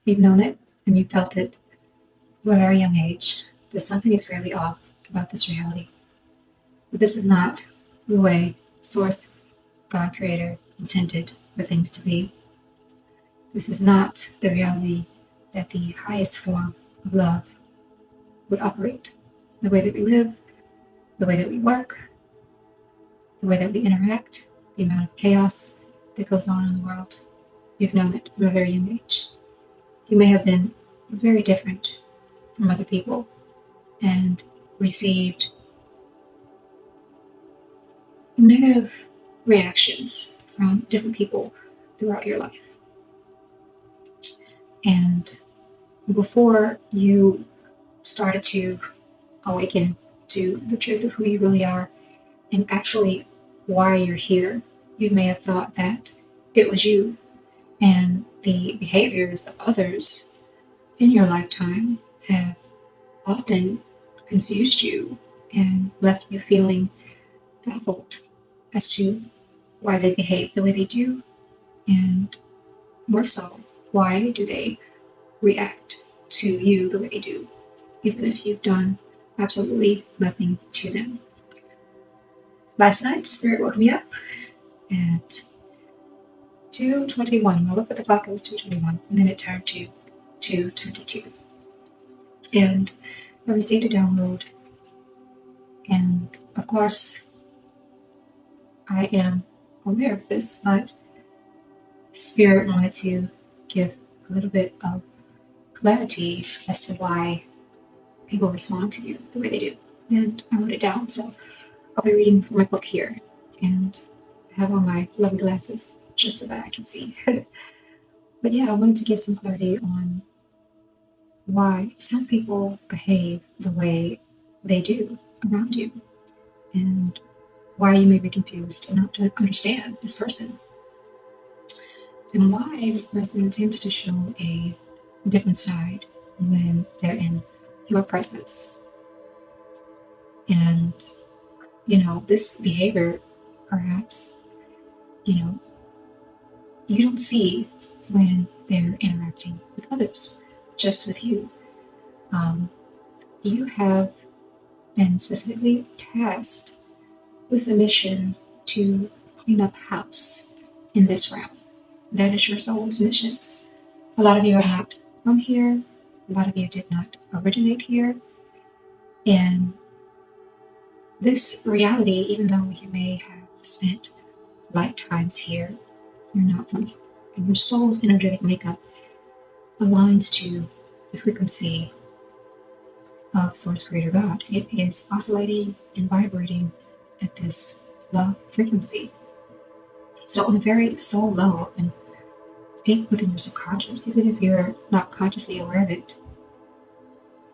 You've known it and you felt it from a very young age that something is really off about this reality. That this is not the way Source, God Creator, intended for things to be. This is not the reality that the highest form of love would operate. The way that we live, the way that we work, the way that we interact, the amount of chaos that goes on in the world. You've known it from a very young age. You may have been very different from other people and received negative reactions from different people throughout your life. And before you started to awaken to the truth of who you really are and actually why you're here, you may have thought that it was you and the behaviors of others in your lifetime have often confused you and left you feeling baffled as to why they behave the way they do, and more so, why do they react to you the way they do, even if you've done absolutely nothing to them. Last night, Spirit woke me up at 2:21. When I looked at the clock, it was 2:21, and then it turned to 2:22. And I received a download, and of course, I am aware of this, but Spirit wanted to give a little bit of clarity as to why people respond to you the way they do. And I wrote it down, so I'll be reading from my book here, and I have on my lovely glasses just so that I can see. But yeah, I wanted to give some clarity on why some people behave the way they do around you, and why you may be confused and not to understand this person, and why this person tends to show a different side when they're in your presence. And, this behavior, perhaps, you don't see when they're interacting with others, just with you. Um, you have been specifically tasked with a mission to clean up house in this realm. That is your soul's mission. A lot of you are not from here. A lot of you did not originate here. And this reality, even though you may have spent lifetimes here, you're not from here. And your soul's energetic makeup aligns to the frequency of Source Creator God. It is oscillating and vibrating at this low frequency. So on a very soul level and deep within your subconscious, even if you're not consciously aware of it,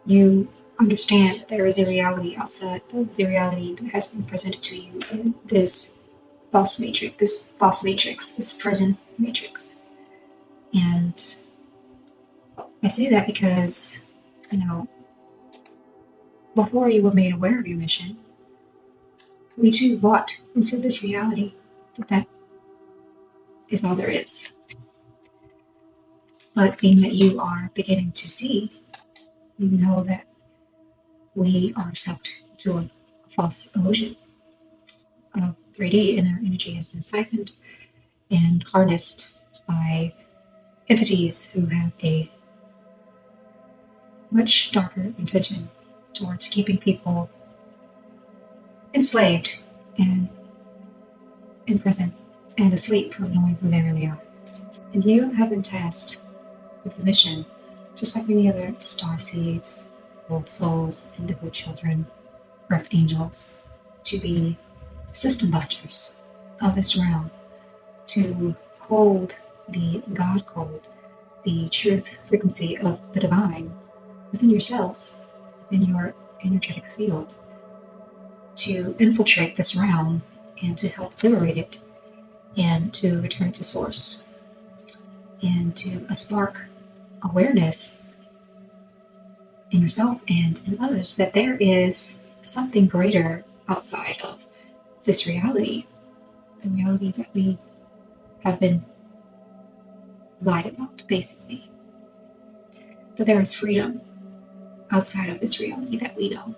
you understand that there is a reality outside of the reality that has been presented to you in this false matrix, this prison matrix. And I say that because, before you were made aware of your mission, we too bought into this reality that is all there is. But being that you are beginning to see, you know that we are sucked into a false illusion of 3D, and our energy has been siphoned and harnessed by entities who have a much darker intention towards keeping people enslaved and in prison and asleep from knowing who they really are. And you have been tasked with the mission, just like many other starseeds, old souls, indigo children, earth angels, to be system busters of this realm, to hold the God code, the truth frequency of the divine within yourselves, within your energetic field, to infiltrate this realm and to help liberate it and to return to source and to spark awareness in yourself and in others that there is something greater outside of this reality, the reality that we have been lied about, basically. that there is freedom outside of this reality that we know.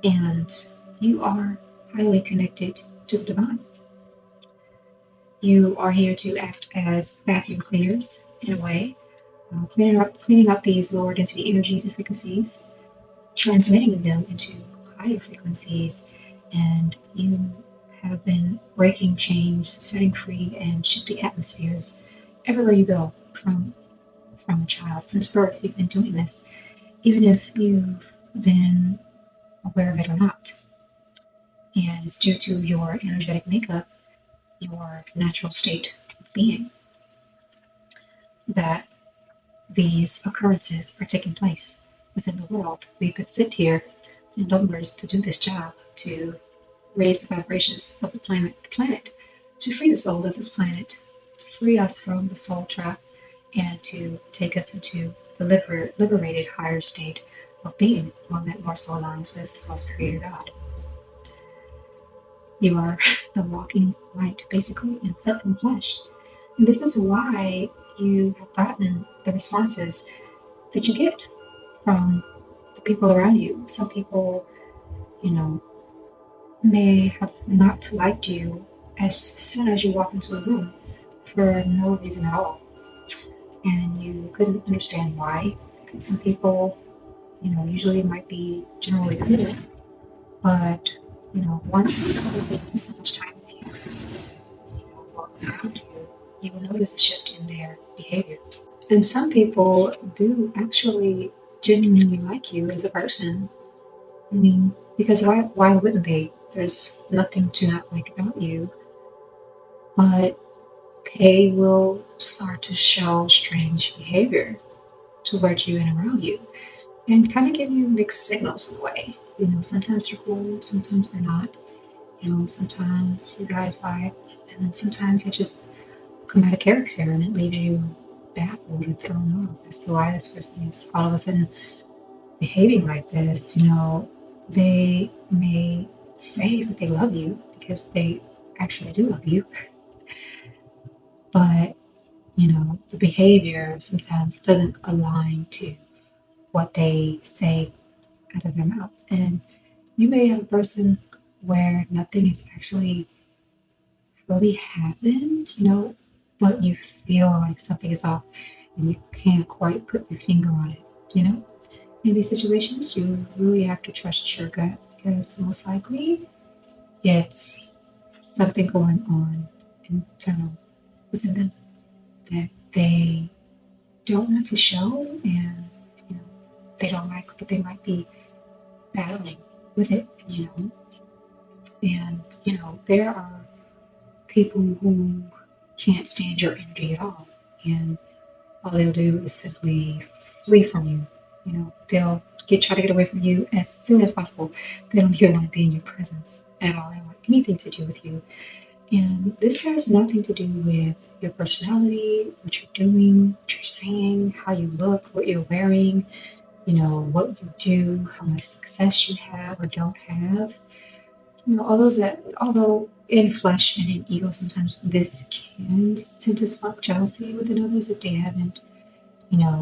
And you are highly connected to the divine. You are here to act as vacuum cleaners in a way, cleaning up these lower density energies and frequencies, transmitting them into higher frequencies, and you have been breaking chains, setting free, and shifting atmospheres everywhere you go from a child. Since birth, you've been doing this, even if you've been aware of it or not. And it's due to your energetic makeup, your natural state of being, that these occurrences are taking place within the world. We've been sent here in numbers to do this job, to raise the vibrations of the planet, to free the souls of this planet, to free us from the soul trap, and to take us into the liberated higher state of being, one that more so aligns with Source Creator God. You are the walking light, basically, in flesh. And this is why you have gotten the responses that you get from the people around you. Some people, you know, may have not liked you as soon as you walk into a room for no reason at all. And you couldn't understand why. Some people, usually might be generally cool, but, once they've been so much time with you, walking around you, you will notice a shift in their behavior. And some people do actually genuinely like you as a person. I mean, because why wouldn't they? There's nothing to not like about you. But they will start to show strange behavior towards you and around you, and kind of give you mixed signals in a way. Sometimes they're cool, sometimes they're not. Sometimes you guys vibe, and then sometimes they just come out of character and it leaves you baffled and thrown off as to why this person is all of a sudden behaving like this. They may say that they love you because they actually do love you, but the behavior sometimes doesn't align to what they say out of their mouth. And you may have a person where nothing has actually really happened, but you feel like something is off and you can't quite put your finger on it, you know? In these situations, you really have to trust your gut, because most likely it's something going on internal within them that they don't want to show, and they don't like, but they might be battling with it, and there are people who can't stand your energy at all, and all they'll do is simply flee from you. They'll try to get away from you as soon as possible. They don't even want to be in your presence at all. They don't want anything to do with you. And this has nothing to do with your personality, what you're doing, what you're saying, how you look, what you're wearing, what you do, how much success you have or don't have. Although in flesh and in ego, sometimes this can tend to spark jealousy within others if they haven't,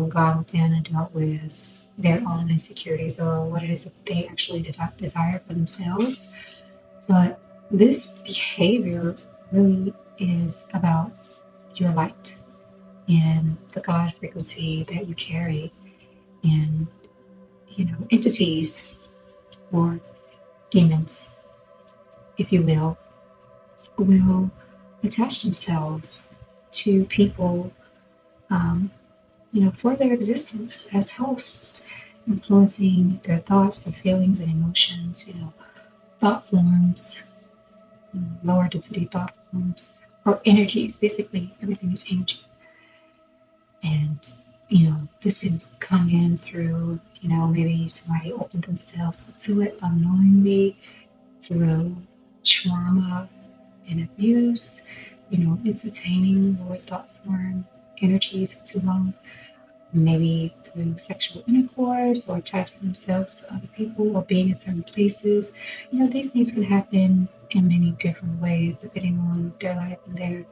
gone within and dealt with their own insecurities or what it is that they actually desire for themselves. But this behavior really is about your light and the God frequency that you carry, and entities or demons, if you will attach themselves to people, for their existence as hosts, influencing their thoughts, their feelings, and emotions. Thought forms, lower density thought forms, or energies. Basically, everything is energy, and this can come in through maybe somebody opened themselves up to it unknowingly through trauma and abuse, entertaining lower thought form energies for too long, maybe through sexual intercourse or attaching themselves to other people or being in certain places. These things can happen in many different ways depending on their life and their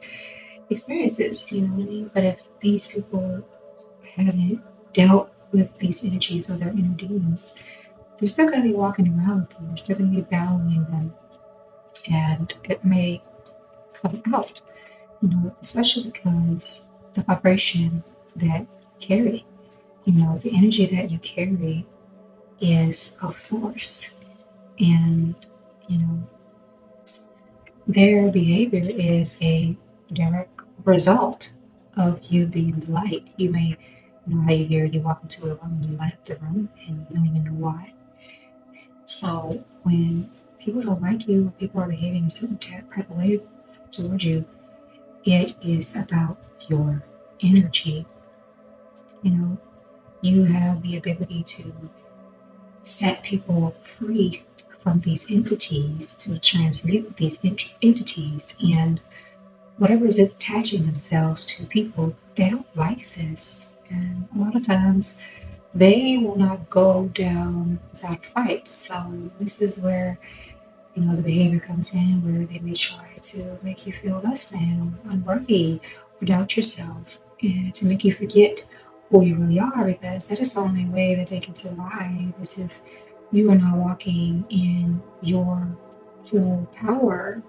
experiences, you know what I mean? But if these people haven't dealt with these energies or their inner demons, they're still going to be walking around with them. They're still going to be battling them. And it may come out, especially because the vibration that you carry, the energy that you carry is of source. And, you know, their behavior is a direct result of you being the light. You may know how you walk into a room and you light up the room and you don't even know why. So when people don't like you, or people are behaving a certain type of way towards you, it is about your energy. You have the ability to set people free from these entities, to transmute these entities, and whatever is attaching themselves to people, they don't like this. And a lot of times they will not go down without a fight. So this is where, the behavior comes in, where they may try to make you feel less than or unworthy or doubt yourself, and to make you forget who you really are, because that is the only way that they can survive, is if you are not walking in your full power.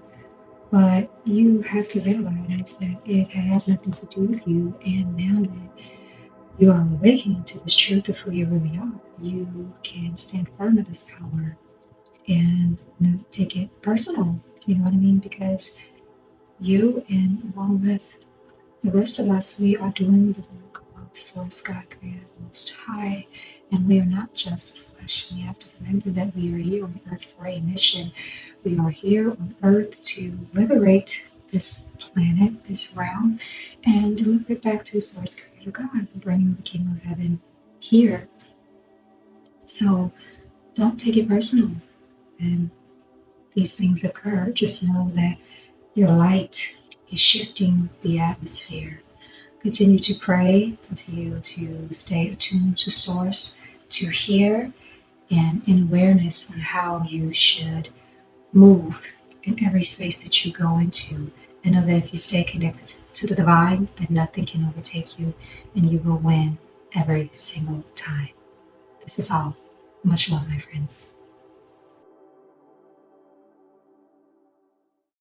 But you have to realize that it has nothing to do with you. And now that you are awakening to this truth of who you really are, you can stand firm in this power and not take it personal. You know what I mean? Because you, and along with the rest of us, we are doing the work of Source, God, Creator, Most High, and we are not just flesh. We have to remember that we are here on earth for a mission. We are here on earth to liberate this planet, this realm, and deliver it back to Source, Creator, God, bringing the kingdom of heaven here. So don't take it personal. And these things occur. Just know that your light is shifting the atmosphere. Continue to pray, continue to stay attuned to Source, to hear, and in awareness on how you should move in every space that you go into. And know that if you stay connected to the divine, then nothing can overtake you, and you will win every single time. This is all. Much love, my friends.